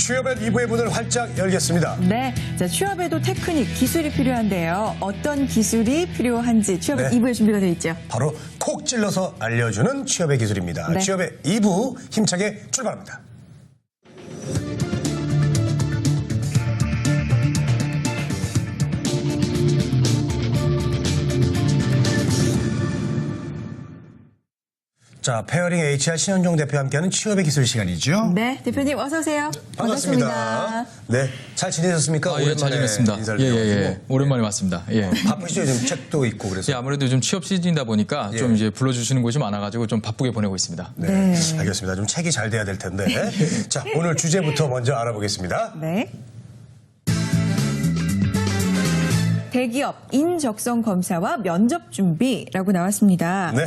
취업의 2부의 문을 활짝 열겠습니다. 네, 자, 취업에도 테크닉, 기술이 필요한데요. 어떤 기술이 필요한지 취업의 네. 2부에 준비가 되어 있죠. 바로 콕 찔러서 알려주는 취업의 기술입니다. 네. 취업의 2부 힘차게 출발합니다. 자, 페어링 HR 신현종 대표와 함께하는 취업의 기술 시간이죠. 네, 대표님 어서 오세요. 반갑습니다. 네, 잘 지내셨습니까? 예, 잘 지냈습니다. 인사를 예, 예, 드려가지고. 예. 오랜만에 왔습니다. 예. 바쁘시죠? 요즘 책도 있고 그래서. 예, 아무래도 요즘 취업 시즌이다 보니까 좀 이제 불러주시는 곳이 많아가지고 좀 바쁘게 보내고 있습니다. 네, 알겠습니다. 좀 책이 잘 돼야 될 텐데. 자, 오늘 주제부터 먼저 알아보겠습니다. 네. 대기업 인적성 검사와 면접 준비라고 나왔습니다. 네.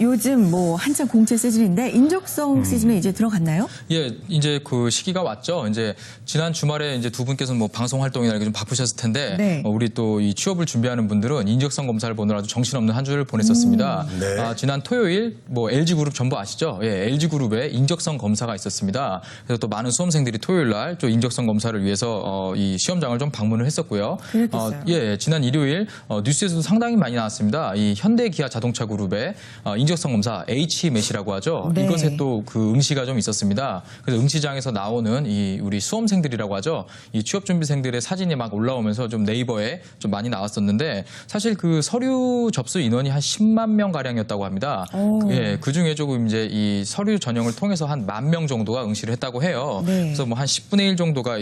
요즘 뭐 한창 공채 시즌인데 인적성 시즌에 이제 들어갔나요? 예, 이제 그 시기가 왔죠. 이제 지난 주말에 이제 두 분께서 뭐 방송 활동이나 이렇게 좀 바쁘셨을 텐데 네. 우리 또 이 취업을 준비하는 분들은 인적성 검사를 보느라도 정신없는 한 주를 보냈었습니다. 네. 지난 토요일 뭐 LG 그룹 전부 아시죠? 예, LG 그룹에 인적성 검사가 있었습니다. 그래서 또 많은 수험생들이 토요일 날 또 인적성 검사를 위해서 이 시험장을 좀 방문을 했었고요. 그랬겠어요. 예, 지난 일요일 뉴스에서도 상당히 많이 나왔습니다. 이 현대기아 자동차 그룹의 인적성 검사 H맷이라고 하죠. 네. 이것에 또 그 응시가 좀 있었습니다. 그래서 응시장에서 나오는 이 우리 수험생들이라고 하죠. 이 취업 준비생들의 사진이 막 올라오면서 좀 네이버에 좀 많이 나왔었는데 사실 그 서류 접수 인원이 한 10만 명 가량이었다고 합니다. 예, 그 중에 조금 이제 이 서류 전형을 통해서 한 10,000명 정도가 응시를 했다고 해요. 네. 그래서 뭐 한 10분의 1 정도가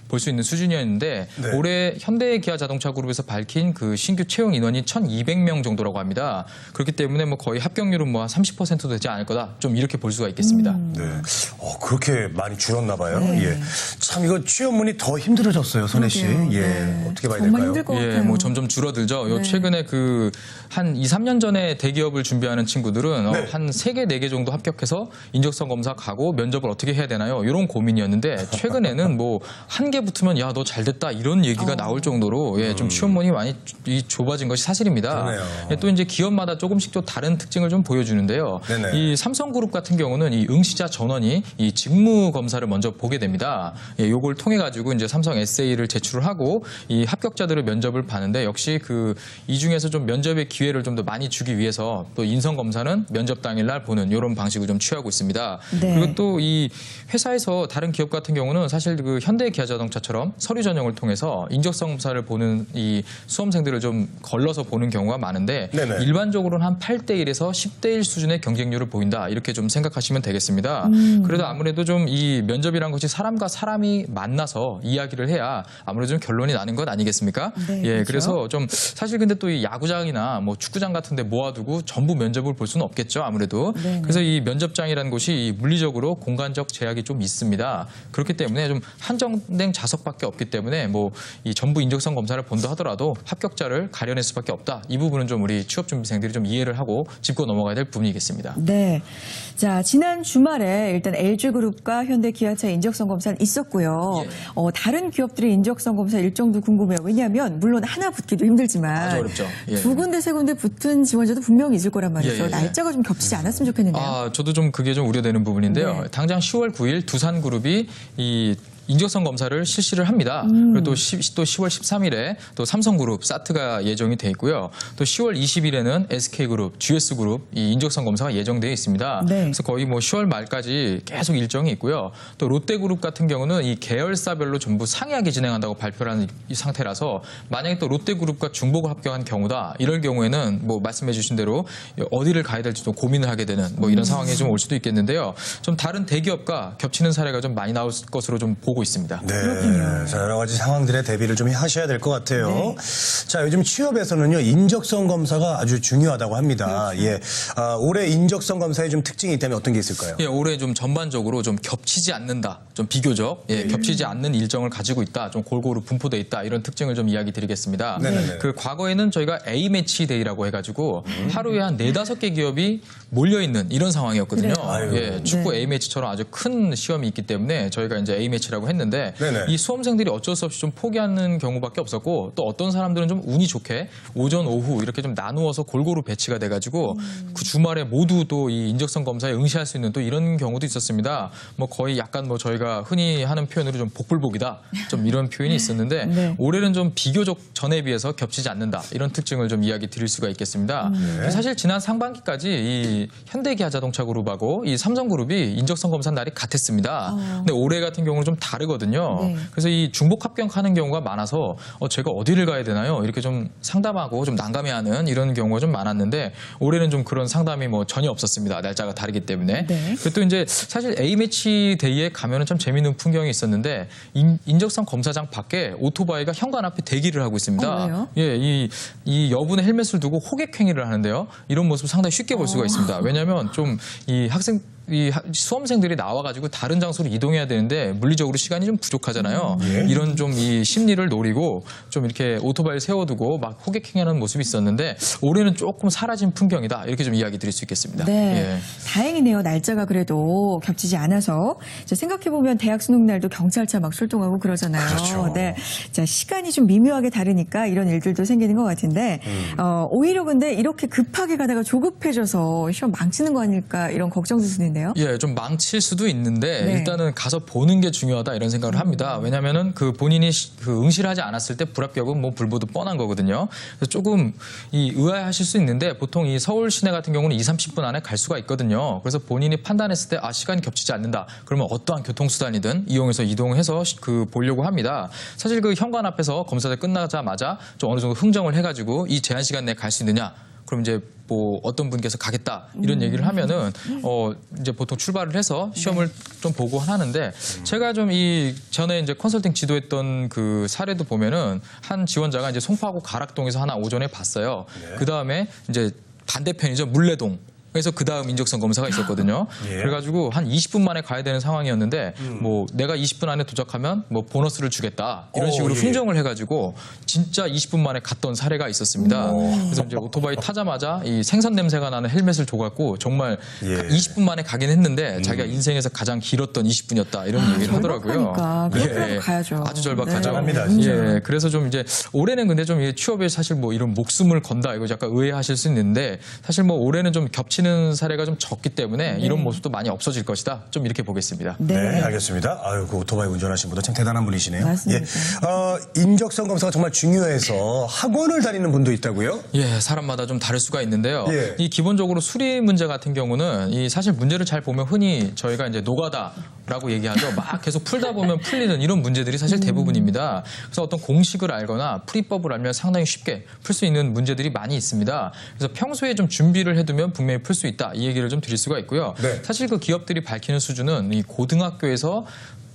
볼 수 있는 수준이었는데 네. 올해 현대기아 자동차 그룹에서 밝힌 그 신규 채용 인원이 1,200명 정도라고 합니다. 그렇기 때문에 뭐 거의 합격률은 뭐 한 30%도 되지 않을 거다. 좀 이렇게 볼 수가 있겠습니다. 네. 그렇게 많이 줄었나 봐요. 예. 참 이거 취업문이 더 힘들어졌어요, 선혜 씨. 그러게요. 예. 네. 어떻게 봐야 정말 될까요? 힘들 것 예, 같아요. 뭐 점점 줄어들죠. 요 최근에 그 한 2, 3년 전에 대기업을 준비하는 친구들은 네. 한 3개, 4개 정도 합격해서 인적성 검사 가고 면접을 어떻게 해야 되나요? 이런 고민이었는데 최근에는 뭐 한 개 붙으면 야, 너 잘 됐다 이런 얘기가 나올 정도로 예, 좀 취업문이 많이 좁아진 것이 사실입니다. 그러네요. 예, 또 이제 기업마다 조금씩 또 다른 특징을 좀 보여주는데요. 네네. 이 삼성그룹 같은 경우는 이 응시자 전원이 이 직무 검사를 먼저 보게 됩니다. 예, 요걸 통해 가지고 이제 삼성 에세이를 제출을 하고 이 합격자들을 면접을 봐는데 역시 그 이 중에서 좀 면접의 기회를 좀 더 많이 주기 위해서 또 인성 검사는 면접 당일날 보는 이런 방식을 좀 취하고 있습니다. 네. 그리고 또 이 회사에서 다른 기업 같은 경우는 사실 그 현대기아자동차처럼 서류 전형을 통해서 인적성 검사를 보는 이 수험생들을 좀 걸러서 보는 경우가 많은데 네네. 일반적으로는 한 8대1에서 10대1 수준의 경쟁률을 보인다. 이렇게 좀 생각하시면 되겠습니다. 그래도 아무래도 좀 이 면접이란 것이 사람과 사람이 만나서 이야기를 해야 아무래도 좀 결론이 나는 것 아니겠습니까? 네, 예, 그렇죠. 그래서 좀 사실 근데 또 이 야구장이나 뭐 축구장 같은 데 모아두고 전부 면접을 볼 수는 없겠죠. 아무래도. 네. 그래서 이 면접장이라는 곳이 이 물리적으로 공간적 제약이 좀 있습니다. 그렇기 때문에 좀 한정된 좌석밖에 없기 때문에 뭐 이 전부 인적성 검사를 본다 하더라도 합격자를 가려낼 수밖에 없다. 이 부분은 좀 우리 취업 준비생들이 좀 이해를 하고 짚고 넘어가야 될 부분이겠습니다. 네. 자, 지난 주말에 일단 LG그룹과 현대기아차 인적성 검사는 있었고요. 예. 다른 기업들의 인적성 검사 일정도 궁금해요. 왜냐하면 물론 하나 붙기도 힘들지만 아주 어렵죠. 예. 두 군데, 세 군데 붙은 지원자도 분명히 있을 거란 말이죠. 예, 예, 예. 날짜가 좀 겹치지 않았으면 좋겠는데요. 저도 좀 그게 좀 우려되는 부분인데요. 네. 당장 10월 9일 두산그룹이 이 인적성 검사를 실시를 합니다. 그리고 또 10월 13일에 또 삼성그룹 사트가 예정이 돼 있고요. 또 10월 20일에는 SK그룹, GS그룹 이 인적성 검사가 예정되어 있습니다. 네. 그래서 거의 뭐 10월 말까지 계속 일정이 있고요. 또 롯데그룹 같은 경우는 이 계열사별로 전부 상이하게 진행한다고 발표를 하는 이 상태라서 만약에 또 롯데그룹과 중복을 합격한 경우다. 이럴 경우에는 뭐 말씀해 주신 대로 어디를 가야 될지 좀 고민을 하게 되는 뭐 이런 상황이 좀 올 수도 있겠는데요. 좀 다른 대기업과 겹치는 사례가 좀 많이 나올 것으로 좀 보고 있습니다. 네. 자, 여러 가지 상황들에 대비를 좀 하셔야 될 것 같아요. 네. 자, 요즘 취업에서는요, 인적성 검사가 아주 중요하다고 합니다. 예. 올해 인적성 검사의 좀 특징이 있다면 어떤 게 있을까요? 예, 올해 좀 전반적으로 좀 겹치지 않는다. 좀 비교적 겹치지 않는 일정을 가지고 있다. 좀 골고루 분포돼 있다. 이런 특징을 좀 이야기 드리겠습니다. 네네네. 그 과거에는 저희가 A매치 데이라고 해가지고 하루에 한 4-5개 기업이 몰려 있는 이런 상황이었거든요. 그래요. 아유. 예, 축구 네. A매치처럼 아주 큰 시험이 있기 때문에 저희가 이제 A매치라고 검사라고 했는데 네네. 이 수험생들이 어쩔 수 없이 좀 포기하는 경우밖에 없었고 또 어떤 사람들은 좀 운이 좋게 오전, 오후 이렇게 좀 나누어서 골고루 배치가 돼가지고 그 주말에 모두 또 이 인적성 검사에 응시할 수 있는 또 이런 경우도 있었습니다. 뭐 거의 약간 뭐 저희가 흔히 하는 표현으로 좀 복불복이다. 좀 이런 표현이 있었는데 네. 올해는 좀 비교적 전에 비해서 겹치지 않는다. 이런 특징을 좀 이야기 드릴 수가 있겠습니다. 사실 지난 상반기까지 이 현대기아자동차그룹하고 이 삼성그룹이 인적성 검사 날이 같았습니다. 근데 올해 같은 경우는 좀 다르거든요. 네. 그래서 이 중복 합격하는 경우가 많아서 제가 어디를 가야 되나요? 이렇게 좀 상담하고 좀 난감해하는 이런 경우가 좀 많았는데 올해는 좀 그런 상담이 뭐 전혀 없었습니다. 날짜가 다르기 때문에. 네. 그리고 또 이제 사실 A매치 데이에 가면은 참 재밌는 풍경이 있었는데 인적성 검사장 밖에 오토바이가 현관 앞에 대기를 하고 있습니다. 왜요? 예, 이 여분의 헬멧을 두고 호객 행위를 하는데요. 이런 모습 상당히 쉽게 볼 수가 있습니다. 왜냐하면 좀 이 수험생들이 나와가지고 다른 장소로 이동해야 되는데 물리적으로 시간이 좀 부족하잖아요. 이런 좀 이 심리를 노리고 좀 이렇게 오토바이를 세워두고 막 호객행위하는 모습이 있었는데 올해는 조금 사라진 풍경이다. 이렇게 좀 이야기 드릴 수 있겠습니다. 네. 예. 다행이네요. 날짜가 그래도 겹치지 않아서. 자, 생각해보면 대학 수능 날도 경찰차 막 출동하고 그러잖아요. 그렇죠. 네. 자, 시간이 좀 미묘하게 다르니까 이런 일들도 생기는 것 같은데, 오히려 근데 이렇게 급하게 가다가 조급해져서 시험 망치는 거 아닐까 이런 걱정도 드는데요. 예, 좀 망칠 수도 있는데 네. 일단은 가서 보는 게 중요하다 이런 생각을 합니다. 왜냐하면은 그 본인이 그 응시를 하지 않았을 때 불합격은 뭐 불보듯 뻔한 거거든요. 그래서 조금 이 의아해하실 수 있는데 보통 이 서울 시내 같은 경우는 20-30분 안에 갈 수가 있거든요. 그래서 본인이 판단했을 때 시간이 겹치지 않는다. 그러면 어떠한 교통수단이든 이용해서 이동해서 그 보려고 합니다. 사실 그 현관 앞에서 검사가 끝나자마자 좀 어느 정도 흥정을 해가지고 이 제한 시간 내에 갈 수 있느냐. 그럼 이제 뭐 어떤 분께서 가겠다 이런 얘기를 하면은 이제 보통 출발을 해서 시험을 좀 보고 하는데 제가 좀 이 전에 이제 컨설팅 지도했던 그 사례도 보면은 한 지원자가 이제 송파구 가락동에서 하나 오전에 봤어요. 그 다음에 이제 반대편이죠 물레동. 그래서 그 다음 인적성 검사가 있었거든요. 예. 그래가지고 한 20분 만에 가야 되는 상황이었는데 뭐 내가 20분 안에 도착하면 뭐 보너스를 주겠다 이런 식으로 예. 흥정을 해가지고 진짜 20분 만에 갔던 사례가 있었습니다. 그래서 이제 오토바이 타자마자 이 생선 냄새가 나는 헬멧을 줘갖고 정말 예. 20분 만에 가긴 했는데 자기가 인생에서 가장 길었던 20분이었다 이런 얘기를 하더라고요. 절박하니까 그렇게 가야죠. 아주 절박하죠. 대단합니다, 진짜. 예, 그래서 좀 이제 올해는 근데 좀 이 취업에 사실 뭐 이런 목숨을 건다 이거 약간 의아하실 수 있는데 사실 뭐 올해는 좀 겹치는 사례가 좀 적기 때문에 이런 모습도 많이 없어질 것이다. 좀 이렇게 보겠습니다. 네, 네. 알겠습니다. 아유, 그 오토바이 운전하신 분도 참 대단한 분이시네요. 맞습니다. 예. 인적성 검사가 정말 중요해서 학원을 다니는 분도 있다고요? 예, 사람마다 좀 다를 수가 있는데요. 예. 이 기본적으로 수리 문제 같은 경우는 이 사실 문제를 잘 보면 흔히 저희가 이제 노가다라고 얘기하죠. 막 계속 풀다 보면 풀리는 이런 문제들이 사실 대부분입니다. 그래서 어떤 공식을 알거나 풀이법을 알면 상당히 쉽게 풀 수 있는 문제들이 많이 있습니다. 그래서 평소에 좀 준비를 해두면 분명히 풀 수 있다. 이 얘기를 좀 드릴 수가 있고요. 네. 사실 그 기업들이 밝히는 수준은 이 고등학교에서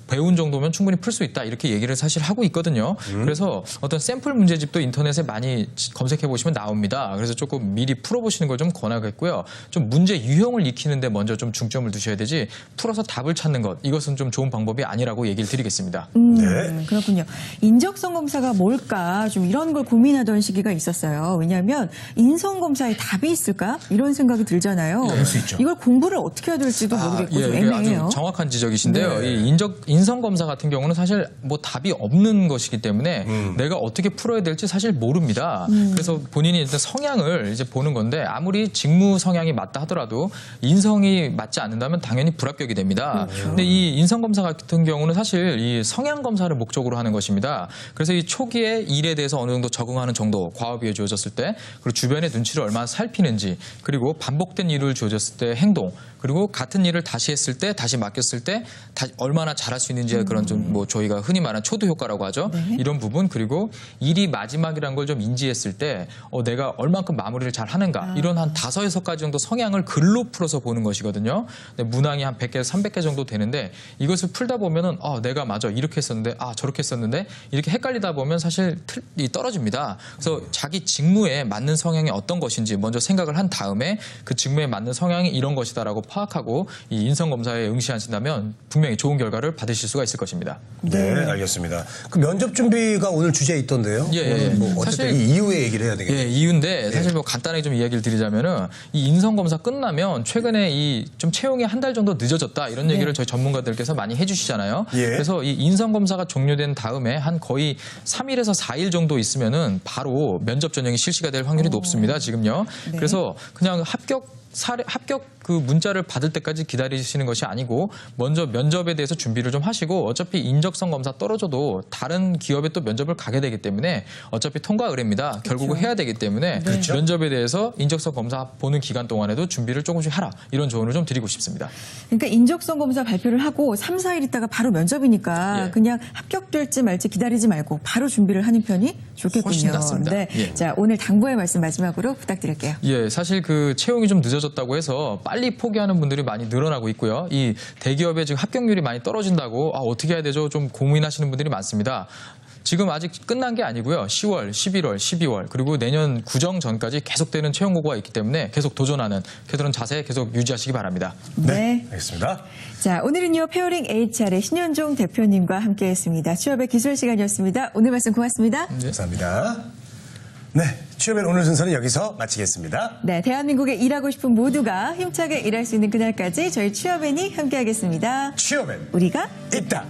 배운 정도면 충분히 풀 수 있다 이렇게 얘기를 사실 하고 있거든요. 그래서 어떤 샘플 문제집도 인터넷에 많이 검색해 보시면 나옵니다. 그래서 조금 미리 풀어보시는 걸 좀 권하겠고요. 좀 문제 유형을 익히는데 먼저 좀 중점을 두셔야 되지 풀어서 답을 찾는 것 이것은 좀 좋은 방법이 아니라고 얘기를 드리겠습니다. 네. 그렇군요. 인적성 검사가 뭘까 좀 이런 걸 고민하던 시기가 있었어요. 왜냐하면 인성 검사에 답이 있을까 이런 생각이 들잖아요. 그럴 수 있죠. 이걸 공부를 어떻게 해야 될지도 모르겠고 좀 이게 애매해요. 아주 정확한 지적이신데요. 네. 이 인성 검사 같은 경우는 사실 뭐 답이 없는 것이기 때문에 내가 어떻게 풀어야 될지 사실 모릅니다. 그래서 본인이 일단 성향을 이제 보는 건데 아무리 직무 성향이 맞다 하더라도 인성이 맞지 않는다면 당연히 불합격이 됩니다. 근데 이 인성 검사 같은 경우는 사실 이 성향 검사를 목적으로 하는 것입니다. 그래서 이 초기에 일에 대해서 어느 정도 적응하는 정도, 과업이 주어졌을 때, 그리고 주변의 눈치를 얼마나 살피는지, 그리고 반복된 일을 주어졌을 때 행동, 그리고 같은 일을 다시 했을 때, 다시 맡겼을 때 얼마나 잘할 수 있는지 그런 좀 뭐 저희가 흔히 말하는 초도 효과라고 하죠. 이런 부분 그리고 일이 마지막이란 걸 좀 인지했을 때 내가 얼만큼 마무리를 잘 하는가 이런 한 5-6가지 정도 성향을 글로 풀어서 보는 것이거든요. 근데 문항이 한 100개, 300개 정도 되는데 이것을 풀다 보면은 내가 맞아 이렇게 했었는데 저렇게 했었는데 이렇게 헷갈리다 보면 사실 떨어집니다. 그래서 자기 직무에 맞는 성향이 어떤 것인지 먼저 생각을 한 다음에 그 직무에 맞는 성향이 이런 것이다라고 파악하고 이 인성 검사에 응시하신다면 분명히 좋은 결과를 받으실 받으실 수가 있을 것입니다. 네, 알겠습니다. 그 면접 준비가 오늘 주제에 있던데요. 예, 예. 오늘 뭐 어쨌든 사실- 이 이후에 얘기를 해야 되겠네요. 예, 이유인데 사실 뭐 간단하게 좀 이야기를 드리자면은 이 인성검사 끝나면 최근에 이 좀 채용이 한 달 정도 늦어졌다 이런 얘기를 저희 전문가들께서 많이 해주시잖아요. 예. 그래서 이 인성검사가 종료된 다음에 한 거의 3일에서 4일 정도 있으면은 바로 면접 전형이 실시가 될 확률이 높습니다. 지금요. 네. 그래서 그냥 합격 그 문자를 받을 때까지 기다리시는 것이 아니고 먼저 면접에 대해서 준비를 좀 하시고 어차피 인적성 검사 떨어져도 다른 기업에 또 면접을 가게 되기 때문에 어차피 통과 의뢰입니다. 결국은 해야 되기 때문에 그렇죠. 면접에 대해서 인적성 검사 보는 기간 동안에도 준비를 조금씩 하라 이런 조언을 좀 드리고 싶습니다. 그러니까 인적성 검사 발표를 하고 3, 4일 있다가 바로 면접이니까 예. 그냥 합격될지 말지 기다리지 말고 바로 준비를 하는 편이 좋겠군요. 훨씬 낫습니다. 네. 예. 자, 오늘 당부의 말씀 마지막으로 부탁드릴게요. 예, 사실 그 채용이 좀 늦어졌다고 해서 빨리 포기하는 분들이 많이 늘어나고 있고요. 이 대기업에 지금 합격률이 많이 떨어진다고 어떻게 해야 되죠? 좀 고민하시는 분들이 많습니다. 지금 아직 끝난 게 아니고요. 10월, 11월, 12월 그리고 내년 구정 전까지 계속되는 채용 공고가 있기 때문에 계속 도전하는 그런 자세 계속 유지하시기 바랍니다. 네. 알겠습니다. 자, 오늘은요, 페어링 HR의 신현종 대표님과 함께했습니다. 취업의 기술 시간이었습니다. 오늘 말씀 고맙습니다. 감사합니다. 네, 취업의 오늘 순서는 여기서 마치겠습니다. 네, 대한민국에 일하고 싶은 모두가 힘차게 일할 수 있는 그날까지 저희 취업앤이 함께하겠습니다. 취업엔 우리가 있다.